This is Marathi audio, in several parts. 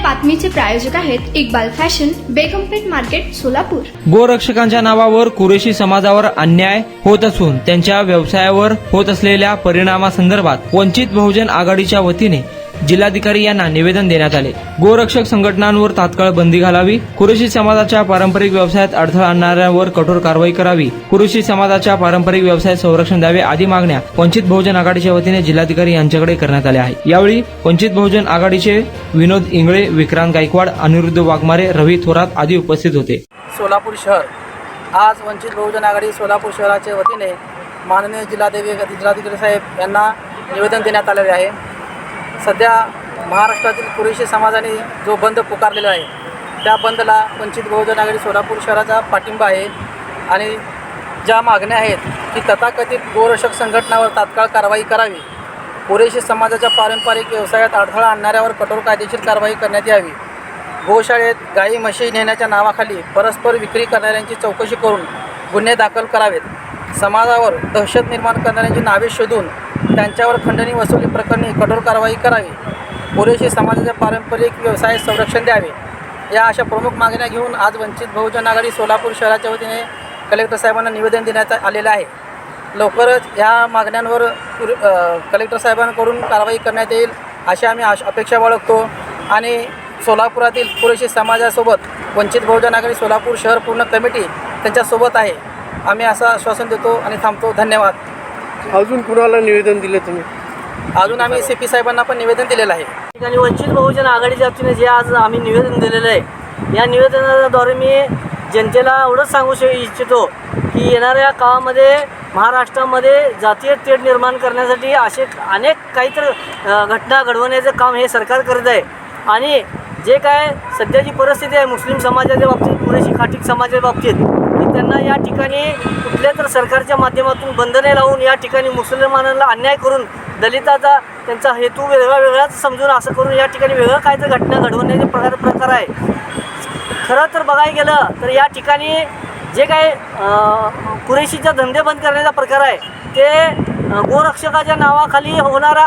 बातमीचे प्रायोजक आहेत इक्बाल फॅशन, बेगमपेठ मार्केट, सोलापूर। गोरक्षकांच्या नावावर कुरेशी समाजावर अन्याय होत असून त्यांच्या व्यवसायावर होत असलेल्या परिणामासंदर्भात वंचित बहुजन आघाडीच्या वतीने जिल्हाधिकारी यांना निवेदन देण्यात आले। गोरक्षक संघटनांवर तात्काळ बंदी घालावी, कुरेशी समाजाच्या पारंपरिक व्यवसायात अडथळा आणणाऱ्यांवर कठोर कारवाई करावी, कुरेशी समाजाच्या पारंपरिक व्यवसायात संरक्षण द्यावे आदी मागण्या वंचित बहुजन आघाडीच्या वतीने जिल्हाधिकारी यांच्याकडे करण्यात आल्या आहेत। यावेळी वंचित बहुजन आघाडीचे विनोद इंगळे, विक्रांत गायकवाड, अनिरुद्ध वाघमारे, रवी थोरात आदी उपस्थित होते। सोलापूर शहर आज वंचित बहुजन आघाडी सोलापूर शहराच्या वतीने माननीय जिल्हाधिकारी साहेब यांना निवेदन देण्यात आलेले आहे। सध्या महाराष्ट्रातील कुरेशी समाजाने जो बंद पुकारलेला आहे त्या बंदला वंचित बहुजन आघाडी सोलापूर शहराचा पाठिंबा आहे आणि ज्या मागण्या आहेत की तथाकथित गोरक्षक संघटनावर तात्काळ कारवाई करावी, कुरेशी समाजाच्या पारंपरिक व्यवसायात अडथळा आणणाऱ्यावर कठोर कायदेशीर कारवाई करण्यात यावी, गोशाळेत गाई म्हशी नेण्याच्या नावाखाली परस्पर विक्री करणाऱ्यांची चौकशी करून गुन्हे दाखल करावेत, समाजावर दहशत निर्माण करणाऱ्यांची नावे शोधून त्यांच्यावर खंडणी वसुली प्रकरणी कठोर कारवाई करावी, कुरेशी समाजाच्या पारंपरिक व्यवसायात संरक्षण द्यावे, या अशा प्रमुख मागण्या घेऊन आज वंचित बहुजन आघाडी सोलापूर शहराच्या वतीने कलेक्टर साहेबांना निवेदन देण्यात आलेलं आहे। लवकरच ह्या मागण्यांवर कलेक्टर साहेबांकडून कारवाई करण्यात येईल अशी आम्ही अपेक्षा बाळगतो आणि सोलापुरातील कुरेशी समाजासोबत वंचित बहुजन आघाडी सोलापूर शहर पूर्ण कमिटी त्यांच्यासोबत आहे। आम्ही असं आश्वासन देतो आणि थांबतो। धन्यवाद। अजून कुणाला निवेदन दिले तुम्ही? अजून आम्ही CP साहेबांना पण निवेदन दिलेलं आहे। आणि वंचित बहुजन आघाडीच्या वतीने जे आज आम्ही निवेदन दिलेलं आहे, या निवेदनाद्वारे मी जनतेला एवढंच सांगू इच्छितो की येणाऱ्या काळामध्ये महाराष्ट्रामध्ये जातीय तेढ निर्माण करण्यासाठी असे अनेक काहीतरी घटना घडवण्याचं काम हे सरकार करत आहे आणि जे काय सध्याची परिस्थिती आहे मुस्लिम समाजाच्या बाबतीत, कुरेशी खाटीक समाजाच्या बाबतीत, की त्यांना या ठिकाणी कुठल्या तर सरकारच्या माध्यमातून बंधने लावून या ठिकाणी मुसलमानांना अन्याय करून दलिताचा त्यांचा हेतू वेगळाच समजून असं करून या ठिकाणी वेगळं काय तर घटना घडवण्याचे प्रकार आहे। खरं तर बघायला गेलं तर या ठिकाणी जे काय कुरेशीचे धंदे बंद करण्याचा प्रकार आहे ते गोरक्षकाच्या नावाखाली होणारा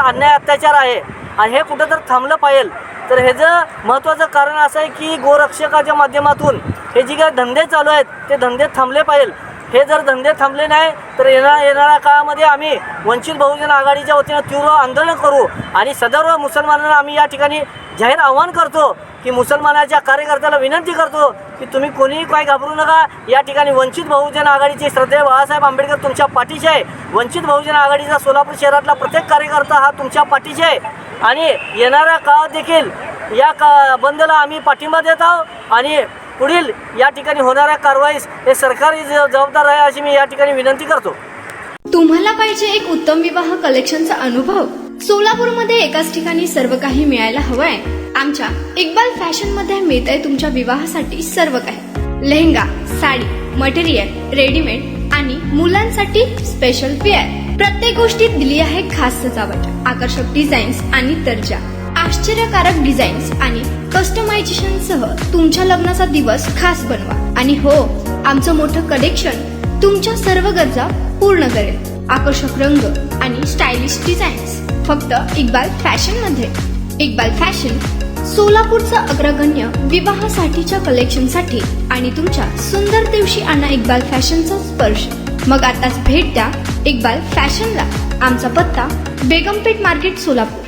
अन्याय अत्याचार आहे आणि हे कुठं तर थांबलं पाहिजे। तर ह्याचं महत्त्वाचं कारण असं आहे की गोरक्षकाच्या माध्यमातून हे जे काही धंदे चालू आहेत ते धंदे थांबले पाहिजे। हे जर धंदे थांबले नाही तर येणाऱ्या काळामध्ये आम्ही वंचित बहुजन आघाडीच्या वतीनं तीव्र आंदोलन करू आणि सदर मुसलमानांना आम्ही या ठिकाणी जाहीर आवाहन करतो की मुसलमानाच्या कार्यकर्त्याला विनंती करतो की तुम्ही कोणीही काय घाबरू नका। या ठिकाणी वंचित बहुजन आघाडीचे श्रद्धेय बाळासाहेब आंबेडकर तुमच्या पाठीशी आहे। वंचित बहुजन आघाडीचा सोलापूर शहरातला प्रत्येक कार्यकर्ता हा तुमच्या पाठीशी आहे आणि येणाऱ्या काळात देखील या बंदला आम्ही पाठिंबा देत आहोत आणि पुढील या ठिकाणी होणाऱ्या कारवाईस हे सरकारी जबाबदार आहे अशी मी या ठिकाणी विनंती करतो। तुम्हाला पाहिजे एक उत्तम विवाह कलेक्शनचा अनुभव? सोलापूरमध्ये एकाच ठिकाणी सर्व काही मिळायला हवंय? आमच्या इक्बाल फॅशन मध्ये मिळतंय तुमच्या विवाहासाठी सर्व काही। लेहंगा, साडी, मटेरियल, रेडीमेड आणि मुलांसाठी स्पेशल वेअर। प्रत्येक गोष्टीत दिली आहे खास सजावट, आकर्षक डिझाईन्स आणि दर्जा, आश्चर्यकारक डिझाईन्स आणि कस्टमायझेशन सह तुमच्या लग्नाचा दिवस खास बनवा। आणि हो, आमचं मोठं कलेक्शन तुमच्या सर्व गरजा पूर्ण करेल। आकर्षक रंग आणि स्टायलिश डिझाईन्स फक्त इक्बाल फॅशन मध्ये। इक्बाल फॅशन सोलापूरचं अग्रगण्य विवाहासाठीच्या कलेक्शनसाठी आणि तुमच्या सुंदर दिवशी आणा इक्बाल फॅशनचा स्पर्श। मग आताच भेट द्या इक्बाल फॅशनला। आमचा पत्ता बेगमपेठ मार्केट, सोलापूर।